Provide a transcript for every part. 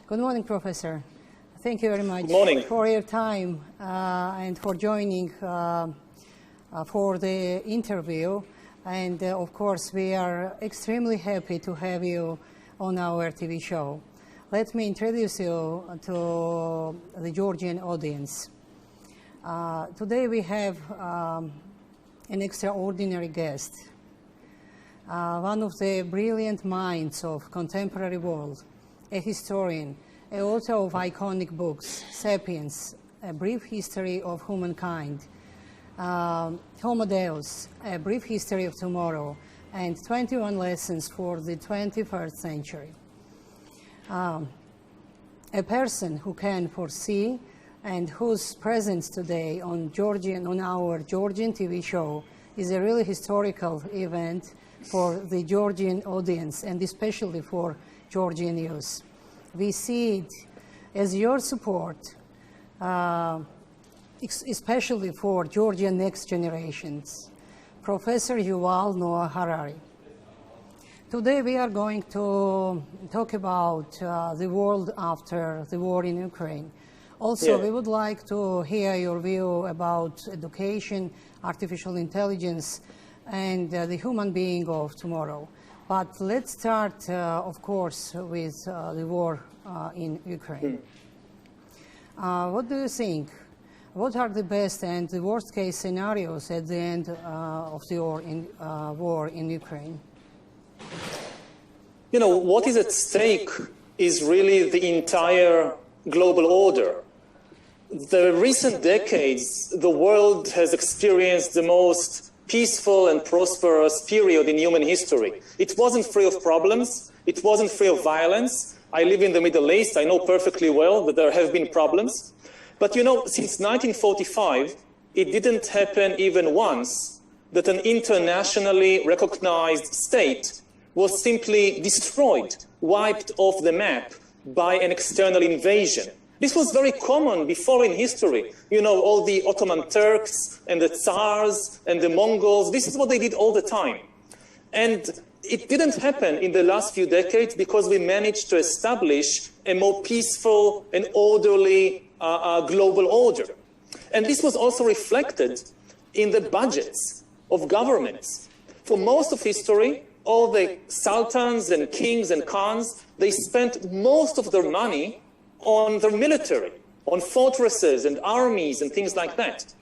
Good morning, Professor. Thank you very much for your time and for joining for the interview. And of course, we are extremely happy to have you on our TV show. Let me introduce you to the Georgian audience. Today we have an extraordinary guest, one of the brilliant minds of contemporary world, a historian, an author of iconic books, *Sapiens*, A Brief History of Humankind, *Homo Deus*, A Brief History of Tomorrow, and 21 Lessons for the 21st Century. A person who can foresee and whose presence today on our Georgian TV show is a really historical event for the Georgian audience and especially for Georgian youth. We see it as your support, especially for Georgian next generations. Professor Yuval Noah Harari. Today we are going to talk about the world after the war in Ukraine. Also, we would like to hear your view about education, artificial intelligence, and the human being of tomorrow. But let's start, of course, with the war in Ukraine. What do you think? What are the best and the worst case scenarios at the end of the war in Ukraine? You know, what is at stake is really the entire global order. The recent decades, the world has experienced the most peaceful and prosperous period in human history. It wasn't free of problems. It wasn't free of violence. I live in the Middle East. I know perfectly well that there have been problems. But you know, since 1945, it didn't happen even once that an internationally recognized state was simply destroyed, wiped off the map by an external invasion. This was very common before in history. You know, all the Ottoman Turks and the Tsars and the Mongols, this is what they did all the time. And it didn't happen in the last few decades because we managed to establish a more peaceful and orderly global order. And this was also reflected in the budgets of governments. For most of history, all the sultans and kings and khans, they spent most of their money on their military, on fortresses and armies and things like that.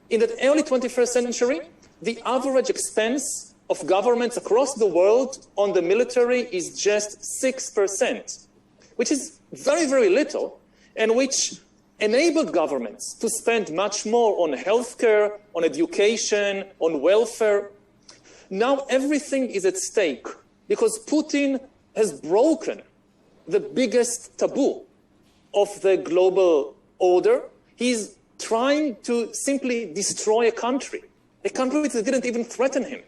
In the early 21st century, the average expense of governments across the world on the military is just 6%, which is very, very little, and which enabled governments to spend much more on healthcare, on education, on welfare. Now everything is at stake because Putin has broken the biggest taboo of the global order. He's trying to simply destroy a country that didn't even threaten him.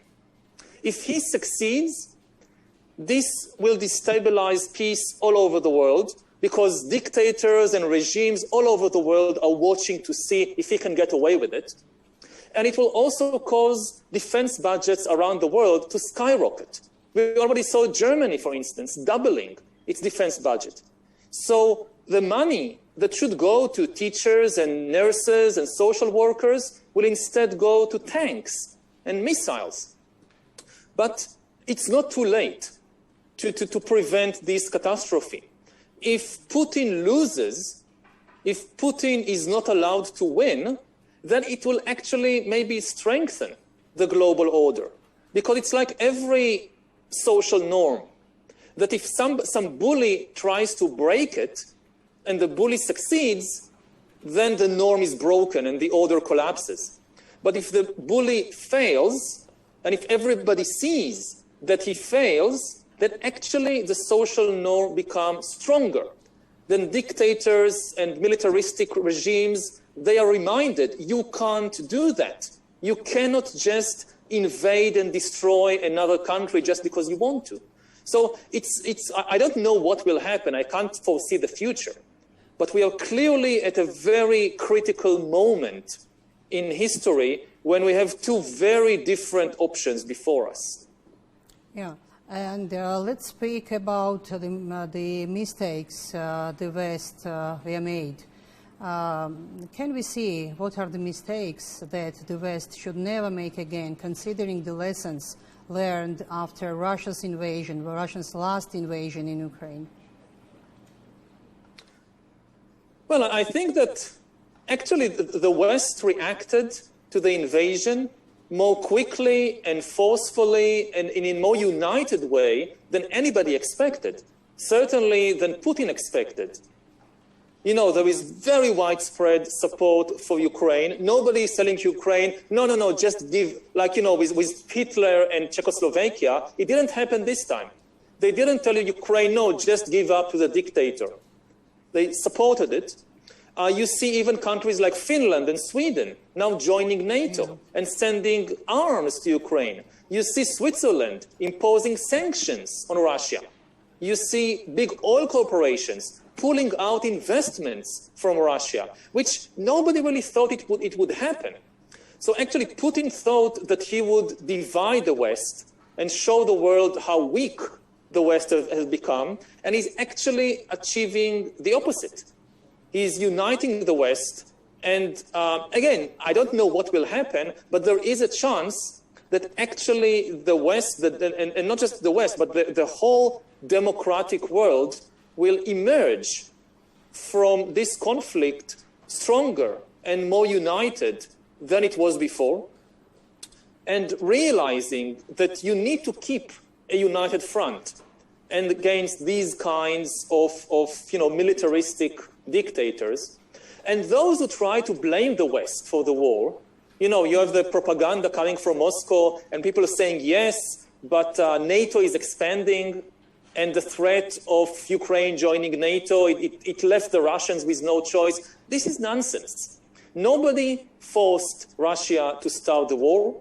If he succeeds, this will destabilize peace all over the world because dictators and regimes all over the world are watching to see if he can get away with it. And it will also cause defense budgets around the world to skyrocket. We already saw Germany, for instance, doubling its defense budget. So the money that should go to teachers and nurses and social workers will instead go to tanks and missiles. But it's not too late to prevent this catastrophe. If Putin loses, if Putin is not allowed to win, then it will actually maybe strengthen the global order. Because it's like every social norm, that if some bully tries to break it, and the bully succeeds, then the norm is broken and the order collapses. But if the bully fails, and if everybody sees that he fails, then actually the social norm becomes stronger. Then dictators and militaristic regimes, they are reminded, you can't do that. You cannot just invade and destroy another country just because you want to. So I don't know what will happen. I can't foresee the future. But we are clearly at a very critical moment in history when we have two very different options before us. Yeah. And let's speak about the mistakes the West made. Can we see what are the mistakes that the West should never make again, considering the lessons learned after Russia's invasion, Russia's last invasion in Ukraine? Well, I think that actually the West reacted to the invasion more quickly and forcefully and in a more united way than anybody expected, certainly than Putin expected. You know, there is very widespread support for Ukraine. Nobody is telling Ukraine, no, just give, like, you know, with Hitler and Czechoslovakia, it didn't happen this time. They didn't tell Ukraine, no, just give up to the dictator. They supported it. You see even countries like Finland and Sweden now joining NATO and sending arms to Ukraine. You see Switzerland imposing sanctions on Russia. You see big oil corporations pulling out investments from Russia, which nobody really thought it would happen. So actually Putin thought that he would divide the West and show the world how weak the West has become, and he's actually achieving the opposite. He's uniting the West, and again, I don't know what will happen, but there is a chance that actually the West, and not just the West, but the whole democratic world will emerge from this conflict stronger and more united than it was before, and realizing that you need to keep a united front and against these kinds of militaristic dictators. And those who try to blame the West for the war, you know, you have the propaganda coming from Moscow and people are saying, yes, but NATO is expanding and the threat of Ukraine joining NATO, it left the Russians with no choice. This is nonsense. Nobody forced Russia to start the war.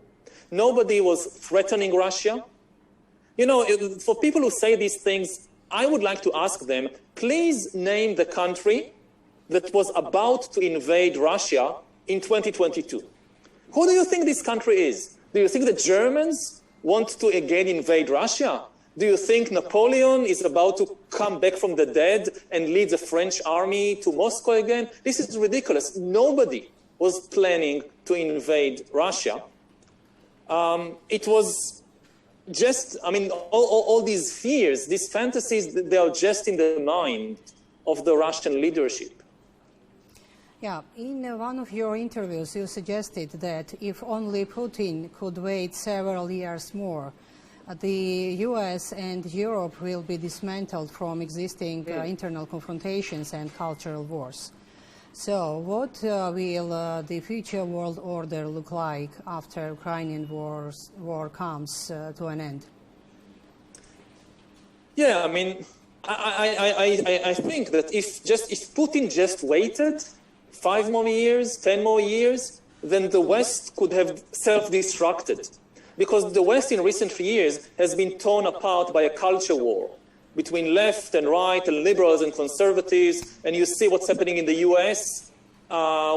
Nobody was threatening Russia. You know, for people who say these things, I would like to ask them, please name the country that was about to invade Russia in 2022. Who do you think this country is? Do you think the Germans want to again invade Russia? Do you think Napoleon is about to come back from the dead and lead the French army to Moscow again? This is ridiculous. Nobody was planning to invade Russia. It was just, I mean, all these fears, these fantasies, they are just in the mind of the Russian leadership. Yeah, in one of your interviews, you suggested that if only Putin could wait several years more, the US and Europe will be dismantled from existing internal confrontations and cultural wars. So what will the future world order look like after Ukrainian war comes to an end? Yeah, I mean, I think that if Putin just waited 5 more years, 10 more years, then the West could have self-destructed. Because the West in recent years has been torn apart by a culture war between left and right and liberals and conservatives. And you see what's happening in the US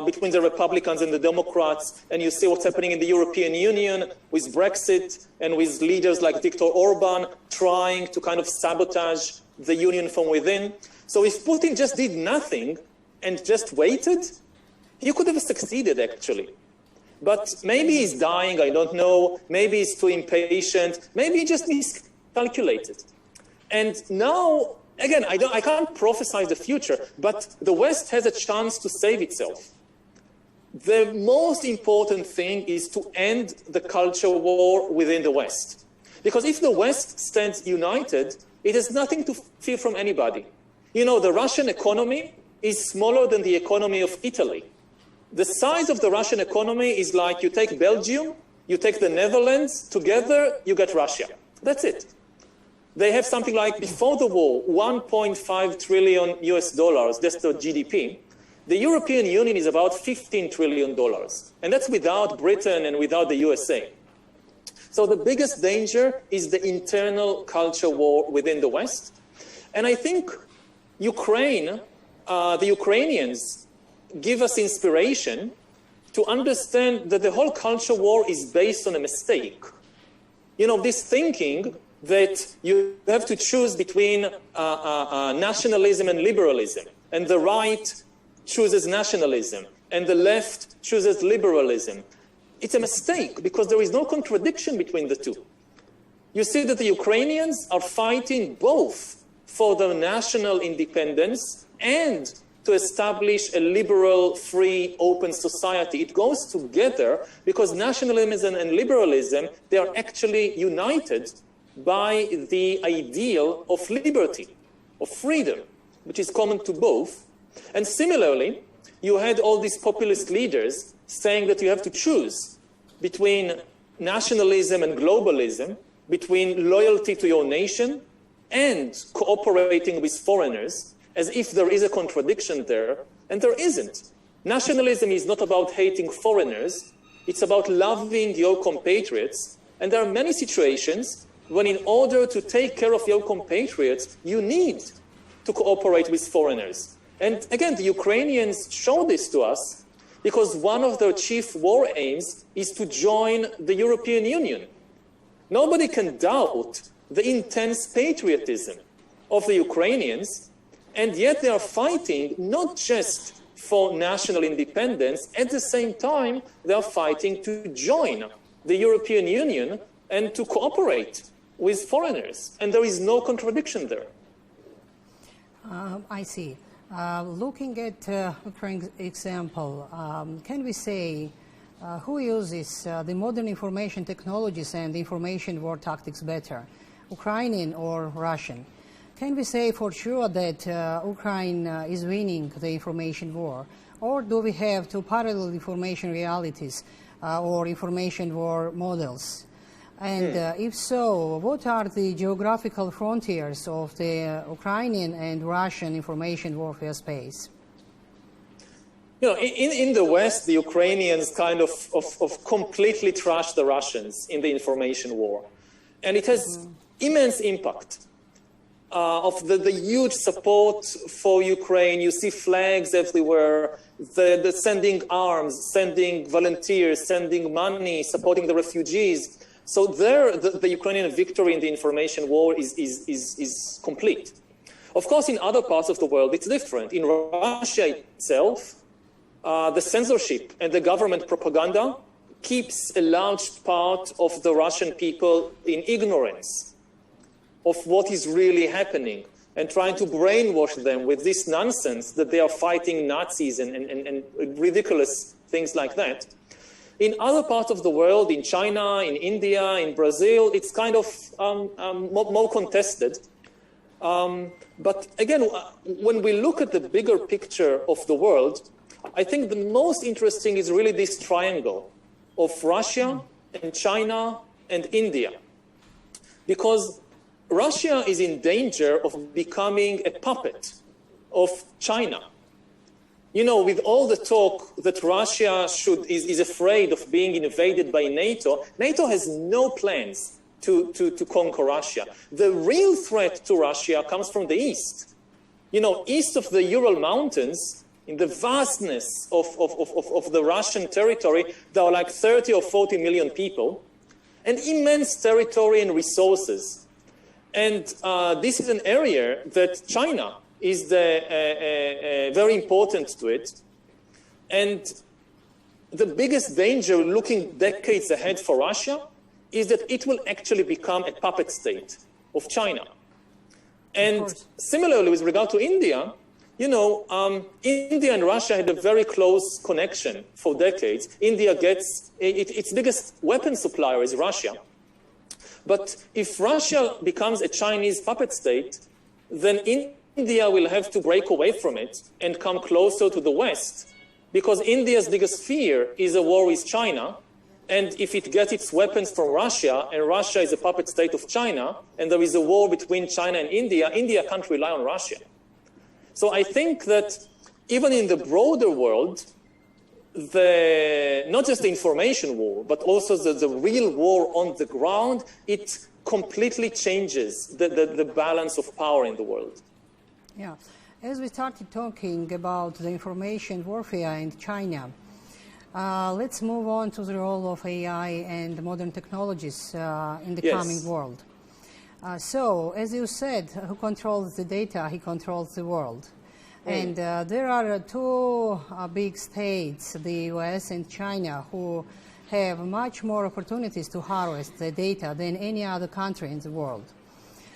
between the Republicans and the Democrats. And you see what's happening in the European Union with Brexit and with leaders like Viktor Orban trying to kind of sabotage the union from within. So if Putin just did nothing and just waited, he could have succeeded, actually. But maybe he's dying, I don't know. Maybe he's too impatient. Maybe he just miscalculated. And now, again, I can't prophesize the future, but the West has a chance to save itself. The most important thing is to end the culture war within the West. Because if the West stands united, it has nothing to fear from anybody. You know, the Russian economy is smaller than the economy of Italy. The size of the Russian economy is like you take Belgium, you take the Netherlands, together you get Russia. That's it. They have something like, before the war, 1.5 trillion US dollars, that's the GDP. The European Union is about $15 trillion. And that's without Britain and without the USA. So the biggest danger is the internal culture war within the West. And I think Ukraine, the Ukrainians, give us inspiration to understand that the whole culture war is based on a mistake. You know, this thinking that you have to choose between nationalism and liberalism, and the right chooses nationalism, and the left chooses liberalism. It's a mistake, because there is no contradiction between the two. You see that the Ukrainians are fighting both for their national independence and to establish a liberal, free, open society. It goes together because nationalism and liberalism, they are actually united by the ideal of liberty, of freedom, which is common to both. And similarly, you had all these populist leaders saying that you have to choose between nationalism and globalism, between loyalty to your nation and cooperating with foreigners, as if there is a contradiction there, and there isn't. Nationalism is not about hating foreigners, it's about loving your compatriots, and there are many situations when in order to take care of your compatriots, you need to cooperate with foreigners. And again, the Ukrainians show this to us because one of their chief war aims is to join the European Union. Nobody can doubt the intense patriotism of the Ukrainians, and yet they are fighting not just for national independence, at the same time they are fighting to join the European Union and to cooperate with foreigners, and there is no contradiction there. I see. Looking at Ukraine's example, can we say who uses the modern information technologies and information war tactics better, Ukrainian or Russian? Can we say for sure that Ukraine is winning the information war, or do we have two parallel information realities or information war models? And if so, what are the geographical frontiers of the Ukrainian and Russian information warfare space? You know, in the West, the Ukrainians kind of completely trashed the Russians in the information war. And it has immense impact of the huge support for Ukraine. You see flags everywhere, the sending arms, sending volunteers, sending money, supporting the refugees. So there, the Ukrainian victory in the information war is complete. Of course, in other parts of the world, it's different. In Russia itself, the censorship and the government propaganda keeps a large part of the Russian people in ignorance of what is really happening and trying to brainwash them with this nonsense that they are fighting Nazis and ridiculous things like that. In other parts of the world, in China, in India, in Brazil, it's kind of more contested. But again, when we look at the bigger picture of the world, I think the most interesting is really this triangle of Russia and China and India. Because Russia is in danger of becoming a puppet of China. You know, with all the talk that Russia is afraid of being invaded by NATO, NATO has no plans to conquer Russia. The real threat to Russia comes from the east. You know, east of the Ural Mountains, in the vastness of the Russian territory, there are like 30 or 40 million people, and immense territory and resources. And this is an area that China is very important to it. And the biggest danger looking decades ahead for Russia is that it will actually become a puppet state of China. And similarly, with regard to India, you know, India and Russia had a very close connection for decades. India gets, its biggest weapon supplier is Russia. But if Russia becomes a Chinese puppet state, then India will have to break away from it and come closer to the West, because India's biggest fear is a war with China. And if it gets its weapons from Russia, and Russia is a puppet state of China, and there is a war between China and India, India can't rely on Russia. So I think that even in the broader world, not just the information war, but also the real war on the ground, it completely changes the balance of power in the world. Yeah. As we started talking about the information warfare in China, let's move on to the role of AI and modern technologies in the coming world. So, as you said, who controls the data, he controls the world. And there are two big states, the US and China, who have much more opportunities to harvest the data than any other country in the world.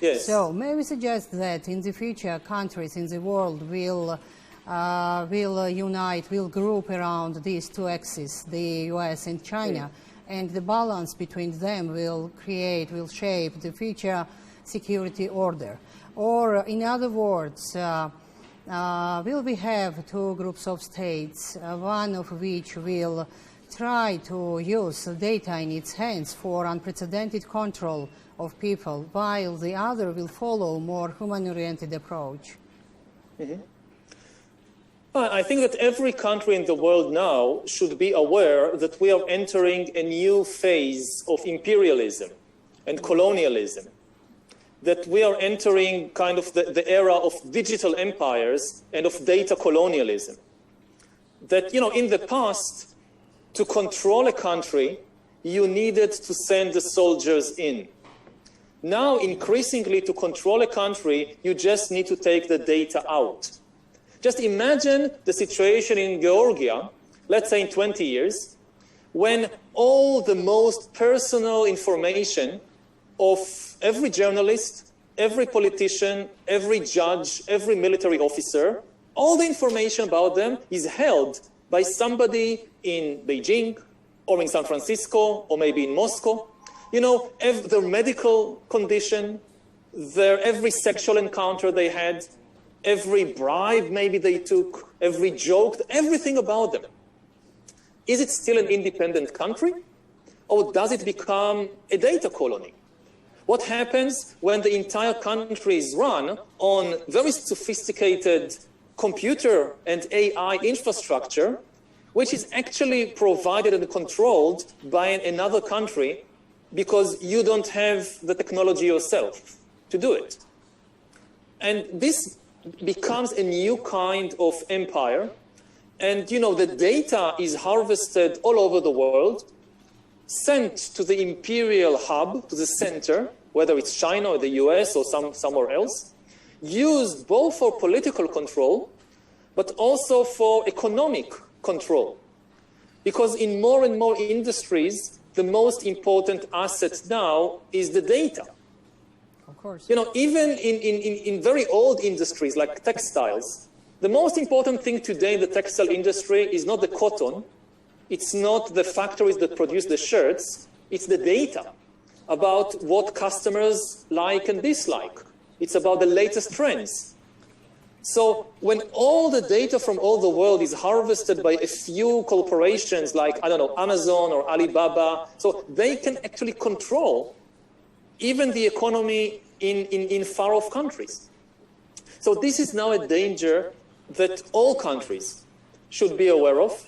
Yes. So, may we suggest that in the future countries in the world will unite, will group around these two axes, the US and China, and the balance between them will shape the future security order. Or, in other words, will we have two groups of states, one of which will try to use data in its hands for unprecedented control of people, while the other will follow a more human-oriented approach? I think that every country in the world now should be aware that we are entering a new phase of imperialism and colonialism, that we are entering kind of the era of digital empires and of data colonialism. That, you know, in the past, to control a country, you needed to send the soldiers in. Now, increasingly, to control a country, you just need to take the data out. Just imagine the situation in Georgia, let's say in 20 years, when all the most personal information of every journalist, every politician, every judge, every military officer, all the information about them is held by somebody in Beijing or in San Francisco or maybe in Moscow. You know, their medical condition, their every sexual encounter they had, every bribe maybe they took, every joke, everything about them. Is it still an independent country? Or does it become a data colony? What happens when the entire country is run on very sophisticated computer and AI infrastructure, which is actually provided and controlled by another country because you don't have the technology yourself to do it? And this becomes a new kind of empire. And, you know, the data is harvested all over the world, sent to the imperial hub, to the center, whether it's China or the US or somewhere else, used both for political control, but also for economic control. Because in more and more industries, the most important asset now is the data. Of course. You know, even in very old industries like textiles, the most important thing today in the textile industry is not the cotton, it's not the factories that produce the shirts, it's the data about what customers like and dislike. It's about the latest trends. So when all the data from all the world is harvested by a few corporations like, I don't know, Amazon or Alibaba, so they can actually control even the economy in far-off countries. So this is now a danger that all countries should be aware of.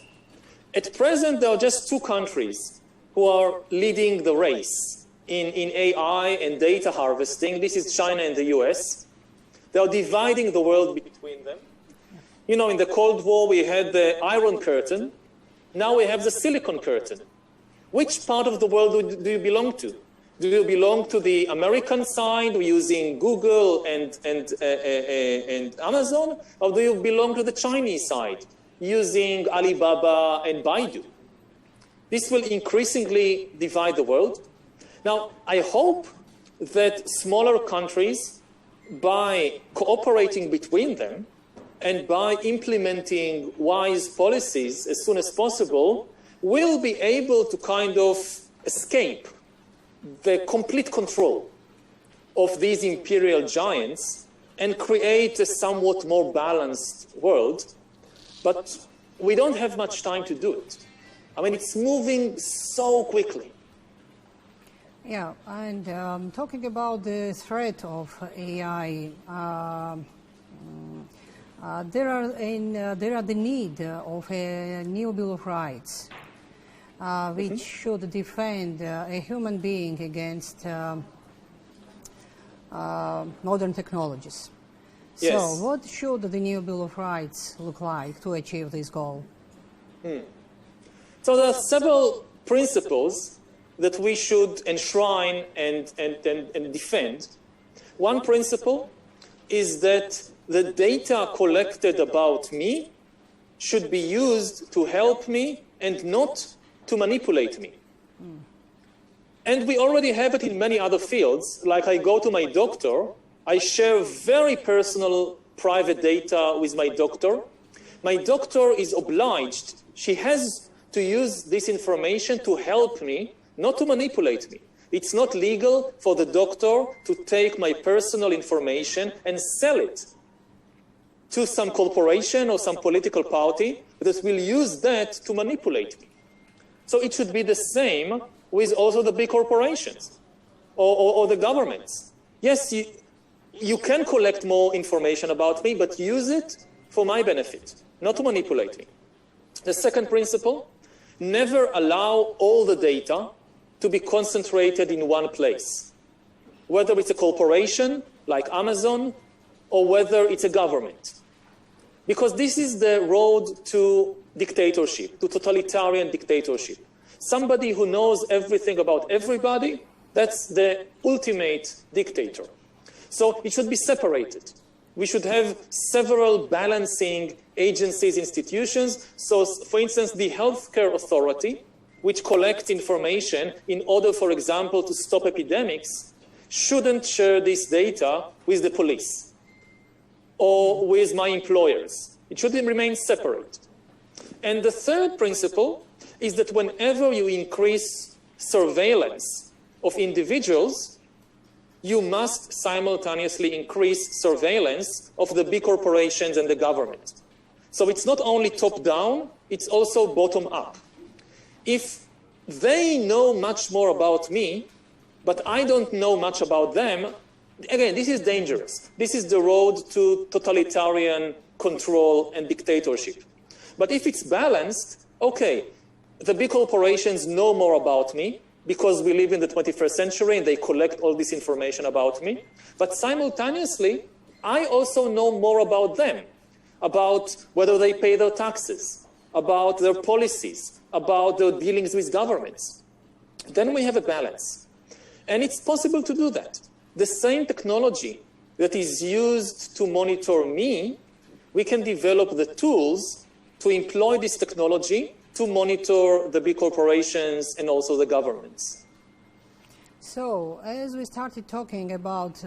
At present, there are just two countries who are leading the race in AI and data harvesting. This is China and the US. They are dividing the world between them. You know, in the Cold War, we had the Iron Curtain. Now we have the Silicon Curtain. Which part of the world do you belong to? Do you belong to the American side using Google and Amazon? Or do you belong to the Chinese side using Alibaba and Baidu? This will increasingly divide the world. Now, I hope that smaller countries, by cooperating between them and by implementing wise policies as soon as possible, will be able to kind of escape the complete control of these imperial giants and create a somewhat more balanced world. But we don't have much time to do it. I mean, it's moving so quickly. Yeah, and talking about the threat of AI, there are the need of a new Bill of Rights, which should defend a human being against modern technologies. Yes. So what should the new Bill of Rights look like to achieve this goal? So there are several principles that we should enshrine and defend One principle is that the data collected about me should be used to help me and not to manipulate me. And we already have it in many other fields. Like I go to my doctor, I share very personal private data with my doctor. My doctor is obliged, she has to use this information to help me, not to manipulate me. It's not legal for the doctor to take my personal information and sell it to some corporation or some political party that will use that to manipulate me. So it should be the same with also the big corporations or the governments. Yes, you can collect more information about me, but use it for my benefit, not to manipulate me. The second principle, never allow all the data to be concentrated in one place, whether it's a corporation like Amazon or whether it's a government. Because this is the road to dictatorship, to totalitarian dictatorship. Somebody who knows everything about everybody, that's the ultimate dictator. So it should be separated. We should have several balancing agencies, institutions. So, for instance, the healthcare authority, which collects information in order, for example, to stop epidemics, shouldn't share this data with the police or with my employers. It should remain separate. And the third principle is that whenever you increase surveillance of individuals, you must simultaneously increase surveillance of the big corporations and the government. So it's not only top-down, it's also bottom-up. If they know much more about me, but I don't know much about them, again, this is dangerous. This is the road to totalitarian control and dictatorship. But if it's balanced, okay, the big corporations know more about me because we live in the 21st century and they collect all this information about me. But simultaneously, I also know more about them, about whether they pay their taxes, about their policies, about their dealings with governments. Then we have a balance. And it's possible to do that. The same technology that is used to monitor me, we can develop the tools to employ this technology to monitor the big corporations and also the governments. So, as we started talking about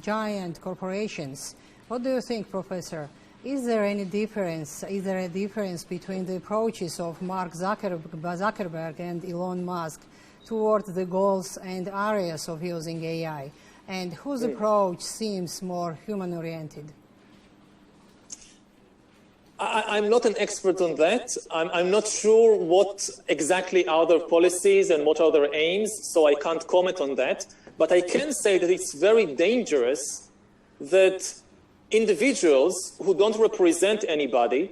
giant corporations, what do you think, Professor? Is there any difference? Is there a difference between the approaches of Mark Zuckerberg and Elon Musk towards the goals and areas of using AI? And whose approach seems more human-oriented? I'm not an expert on that. I'm not sure what exactly are their policies and what are their aims, so I can't comment on that. But I can say that it's very dangerous that individuals who don't represent anybody,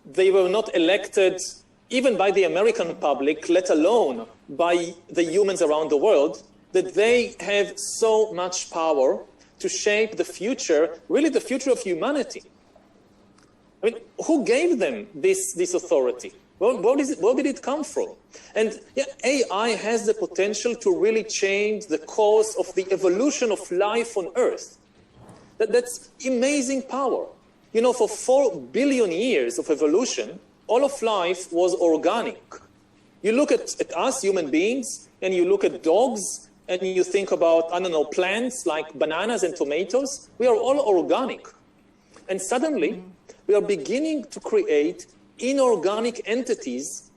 they were not elected even by the American public, let alone by the humans around the world, that they have so much power to shape the future, really the future of humanity. I mean, who gave them this authority? Well, where did it come from? And yeah, AI has the potential to really change the course of the evolution of life on Earth. That's amazing power. You know, for 4 billion years of evolution, all of life was organic. You look at us, human beings, and you look at dogs, and you think about, I don't know, plants like bananas and tomatoes. We are all organic. And suddenly, we are beginning to create inorganic entities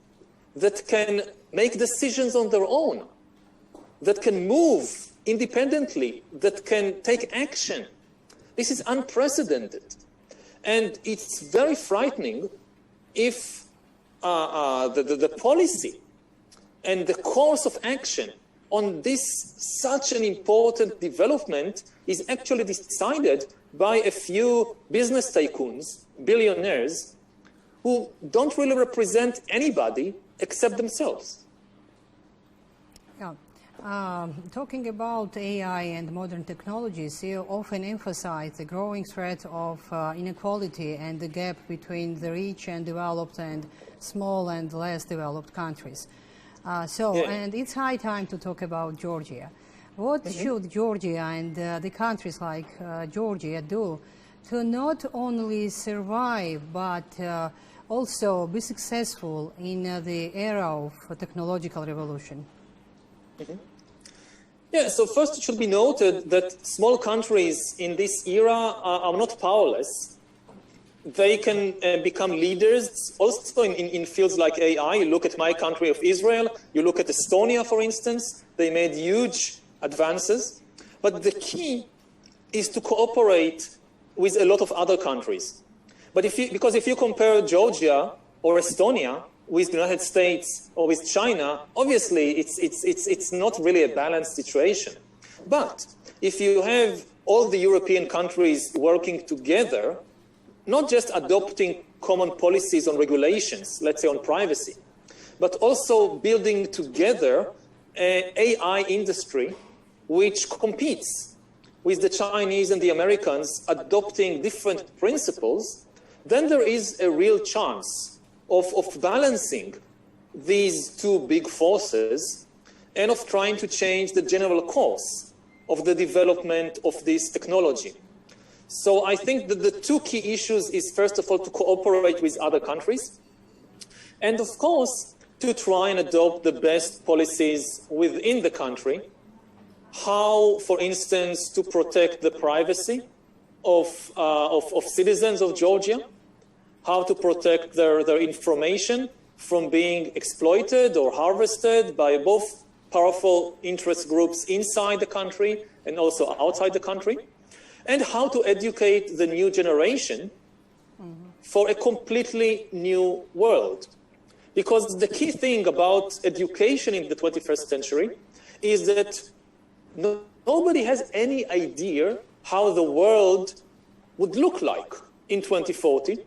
that can make decisions on their own, that can move independently, that can take action. This is unprecedented. And it's very frightening if the policy and the course of action on this such an important development is actually decided by a few business tycoons, billionaires, who don't really represent anybody except themselves. Yeah. Talking about AI and modern technologies, you often emphasize the growing threat of inequality and the gap between the rich and developed and small and less developed countries. And it's high time to talk about Georgia. What should Georgia and the countries like Georgia do to not only survive but also be successful in the era of technological revolution? Yeah, so first it should be noted that small countries in this era are not powerless. They can become leaders also in fields like AI. You look at my country of Israel, you look at Estonia, for instance, they made huge advances. But the key is to cooperate with a lot of other countries. But because if you compare Georgia or Estonia with the United States or with China, obviously it's not really a balanced situation. But if you have all the European countries working together, not just adopting common policies on regulations, let's say on privacy, but also building together an AI industry which competes with the Chinese and the Americans adopting different principles, then there is a real chance of balancing these two big forces and of trying to change the general course of the development of this technology. So I think that the two key issues is, first of all, to cooperate with other countries, and of course, to try and adopt the best policies within the country. How, for instance, to protect the privacy of citizens of Georgia, how to protect their information from being exploited or harvested by both powerful interest groups inside the country and also outside the country, and how to educate the new generation for a completely new world. Because the key thing about education in the 21st century is that nobody has any idea how the world would look like in 2040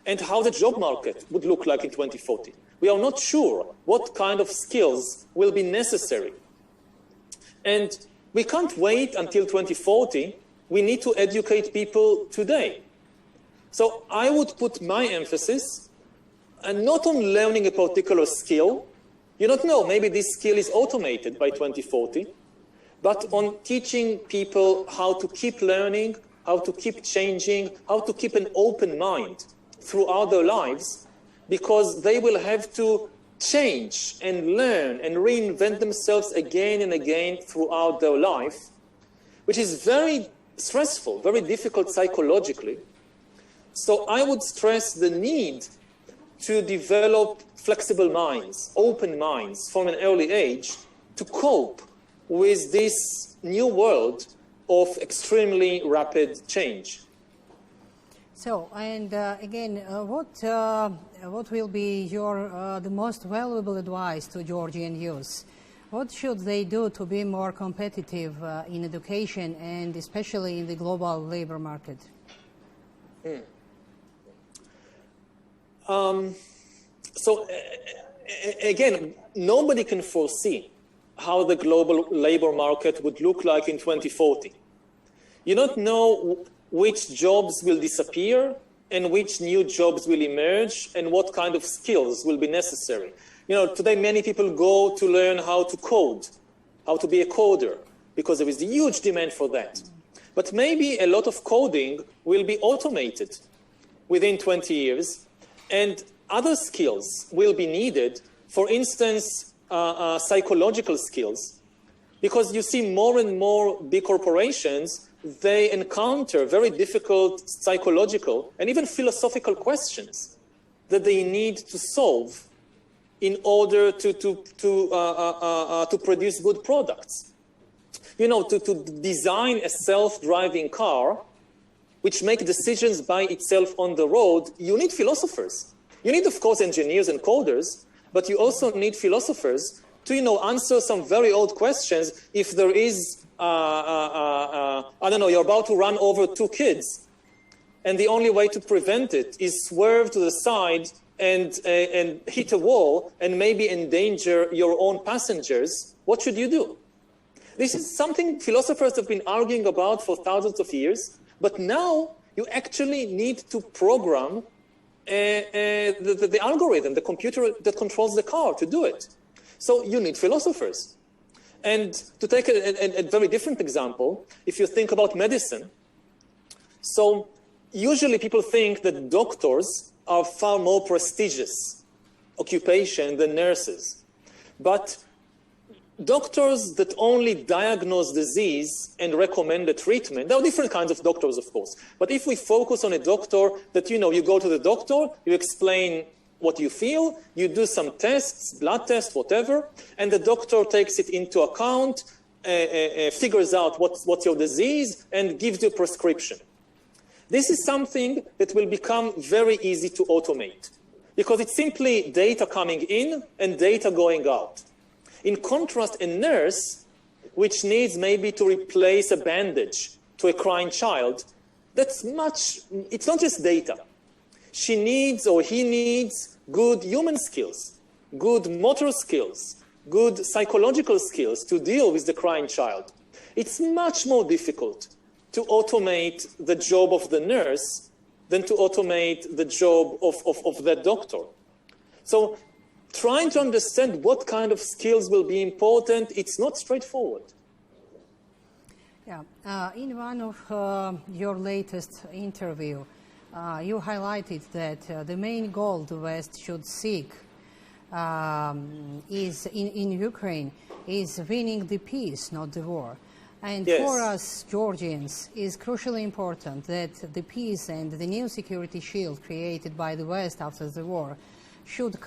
and how the job market would look like in 2040. We are not sure what kind of skills will be necessary. And we can't wait until 2040. We need to educate people today. So I would put my emphasis not on learning a particular skill. You don't know, maybe this skill is automated by 2040, but on teaching people how to keep learning, how to keep changing, how to keep an open mind throughout their lives, because they will have to change and learn and reinvent themselves again and again throughout their life, which is very stressful, very difficult psychologically. So I would stress the need to develop flexible minds, open minds from an early age to cope with this new world of extremely rapid change. So, and again, what will be your the most valuable advice to Georgian youth? What should they do to be more competitive in education and especially in the global labor market? So again, nobody can foresee how the global labor market would look like in 2040. You don't know which jobs will disappear and which new jobs will emerge and what kind of skills will be necessary. You know, today many people go to learn how to code, how to be a coder, because there is a huge demand for that. But maybe a lot of coding will be automated within 20 years, and other skills will be needed, for instance, psychological skills, because you see more and more big corporations, they encounter very difficult psychological and even philosophical questions that they need to solve in order to produce good products. You know, to design a self-driving car, which make decisions by itself on the road, you need philosophers. You need, of course, engineers and coders, but you also need philosophers to, you know, answer some very old questions. If there is, I don't know, you're about to run over two kids, and the only way to prevent it is swerve to the side and hit a wall and maybe endanger your own passengers, what should you do? This is something philosophers have been arguing about for thousands of years, but now you actually need to program the algorithm, the computer that controls the car to do it. So you need philosophers. And to take a very different example, if you think about medicine, so usually people think that doctors are far more prestigious occupation than nurses. But doctors that only diagnose disease and recommend a treatment, there are different kinds of doctors, of course. But if we focus on a doctor that, you go to the doctor, you explain what you feel, you do some tests, blood tests, whatever, and the doctor takes it into account, figures out what's your disease, and gives you a prescription. This is something that will become very easy to automate because it's simply data coming in and data going out. In contrast, a nurse, which needs maybe to replace a bandage to a crying child, it's not just data. She needs or he needs good human skills, good motor skills, good psychological skills to deal with the crying child. It's much more difficult to automate the job of the nurse than to automate the job of that doctor. So trying to understand what kind of skills will be important, it's not straightforward. Yeah, in one of your latest interview, you highlighted that the main goal the West should seek is in Ukraine is winning the peace, not the war. And yes. For us Georgians, it's crucially important that the peace and the new security shield created by the West after the war should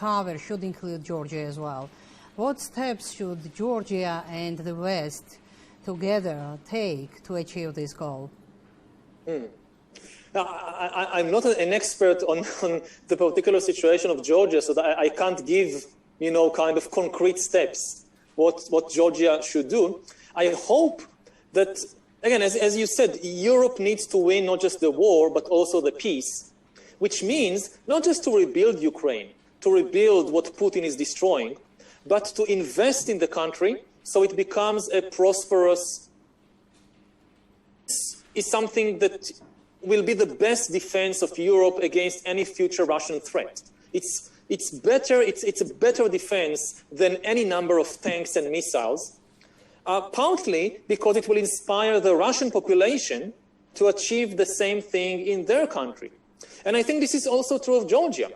include Georgia as well. What steps should Georgia and the West together take to achieve this goal? Now, I'm not an expert on the particular situation of Georgia, so that I can't give, kind of concrete steps what Georgia should do. I hope that, again, as you said, Europe needs to win not just the war, but also the peace, which means not just to rebuild Ukraine, to rebuild what Putin is destroying, but to invest in the country so it becomes a prosperous, is something that will be the best defense of Europe against any future Russian threat. It's a better defense than any number of tanks and missiles, partly because it will inspire the Russian population to achieve the same thing in their country. And I think this is also true of Georgia,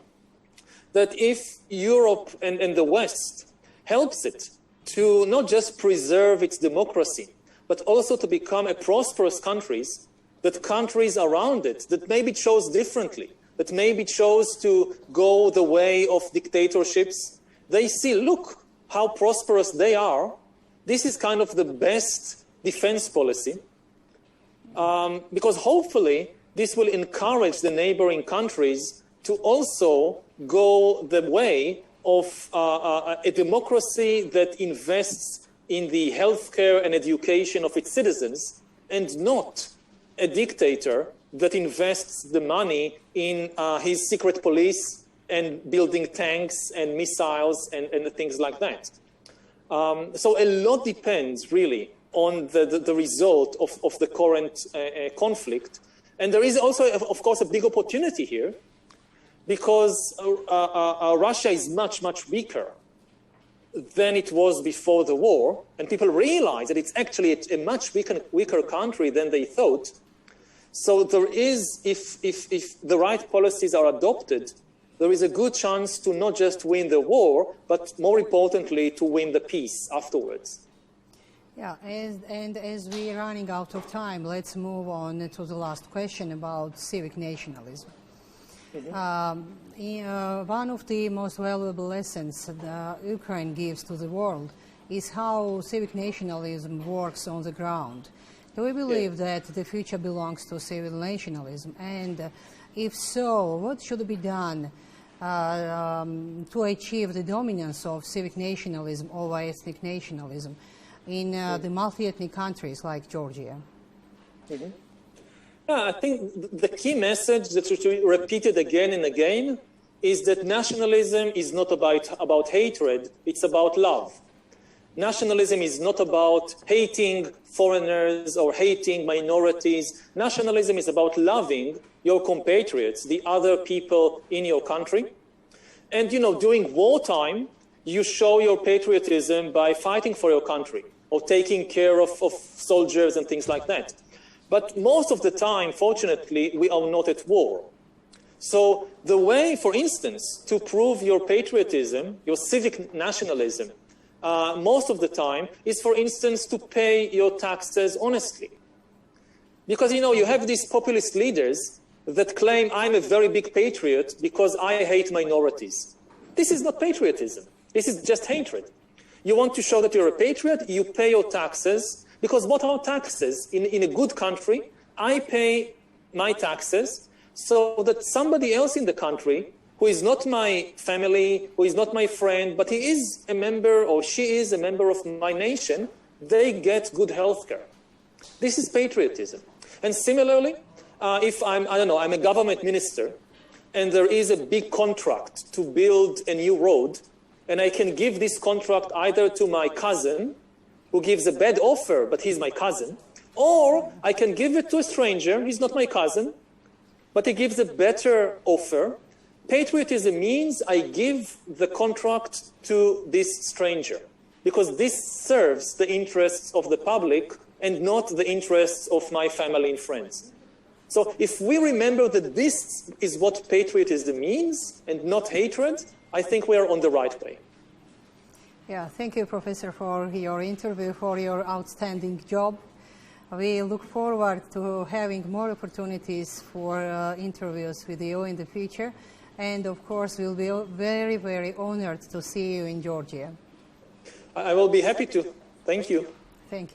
that if Europe and the West helps it to not just preserve its democracy, but also to become a prosperous country, that countries around it that maybe chose differently, that maybe chose to go the way of dictatorships, they see, look how prosperous they are. This is kind of the best defense policy, because hopefully this will encourage the neighboring countries to also go the way of a democracy that invests in the healthcare and education of its citizens, and not a dictator that invests the money in his secret police and building tanks and missiles and things like that. So a lot depends really on the result of the current conflict. And there is also, of course, a big opportunity here, because Russia is much, much weaker than it was before the war. And people realize that it's actually a much weaker country than they thought. So there is, if the right policies are adopted, there is a good chance to not just win the war, but more importantly, to win the peace afterwards. Yeah, and as we're running out of time, let's move on to the last question about civic nationalism. Mm-hmm. One of the most valuable lessons that Ukraine gives to the world is how civic nationalism works on the ground. Do we believe that the future belongs to civil nationalism? And if so, what should be done to achieve the dominance of civic nationalism over ethnic nationalism in the multi-ethnic countries like Georgia? Mm-hmm. I think the key message that should be repeated again and again is that nationalism is not about hatred, it's about love. Nationalism is not about hating foreigners or hating minorities. Nationalism is about loving your compatriots, the other people in your country. And, during wartime, you show your patriotism by fighting for your country, or taking care of soldiers and things like that. But most of the time, fortunately, we are not at war. So the way, for instance, to prove your patriotism, your civic nationalism, most of the time is, for instance, to pay your taxes honestly. Because, you know, you have these populist leaders that claim I'm a very big patriot because I hate minorities. This is not patriotism. This is just hatred. You want to show that you're a patriot, you pay your taxes, because what are taxes? In a good country, I pay my taxes so that somebody else in the country, who is not my family, who is not my friend, but he is a member or she is a member of my nation, they get good health care. This is patriotism. And similarly, if I'm a government minister, and there is a big contract to build a new road, and I can give this contract either to my cousin, who gives a bad offer, but he's my cousin, or I can give it to a stranger, he's not my cousin, but he gives a better offer. Patriotism means I give the contract to this stranger, because this serves the interests of the public and not the interests of my family and friends. So if we remember that this is what patriotism means and not hatred, I think we are on the right way. Yeah, thank you, Professor, for your interview, for your outstanding job. We look forward to having more opportunities for interviews with you in the future. And of course, we'll be very, very honored to see you in Georgia. I will be happy to. Thank you. Thank you.